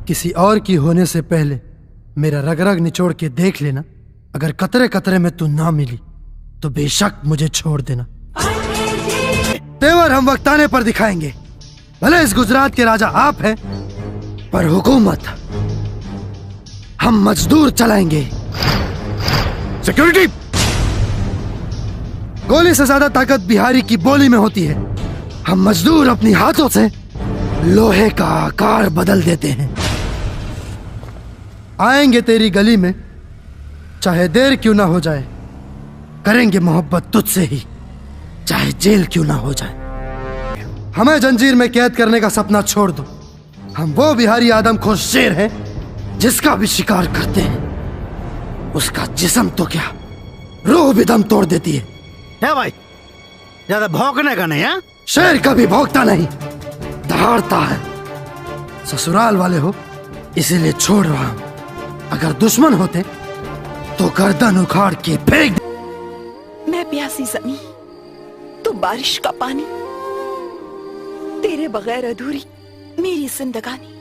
किसी और की होने से पहले मेरा रग रग निचोड़ के देख लेना। अगर कतरे कतरे में तू ना मिली तो बेशक मुझे छोड़ देना। तेवर हम वक्त आने पर दिखाएंगे। भले इस गुजरात के राजा आप हैं, पर हुकूमत हम मजदूर चलाएंगे। सिक्योरिटी! गोली से ज्यादा ताकत बिहारी की बोली में होती है। हम मजदूर अपनी हाथों से लोहे का आकार बदल देते हैं। आएंगे तेरी गली में, चाहे देर क्यों ना हो जाए। करेंगे मोहब्बत तुझसे ही, चाहे जेल क्यों ना हो जाए। हमें जंजीर में कैद करने का सपना छोड़ दो। हम वो बिहारी आदमखोर शेर हैं जिसका भी शिकार करते हैं उसका जिस्म तो क्या, रूह भी दम तोड़ देती है। क्या भाई, ज्यादा भौंकने का नहीं है? शेर कभी भौंकता नहीं, दहाड़ता है। ससुराल वाले हो इसीलिए छोड़ रहा हूं। अगर दुश्मन होते तो गर्दन उखाड़ के फेंक दे। मैं प्यासी जमीन, तू बारिश का पानी, तेरे बगैर अधूरी मेरी जिंदगानी।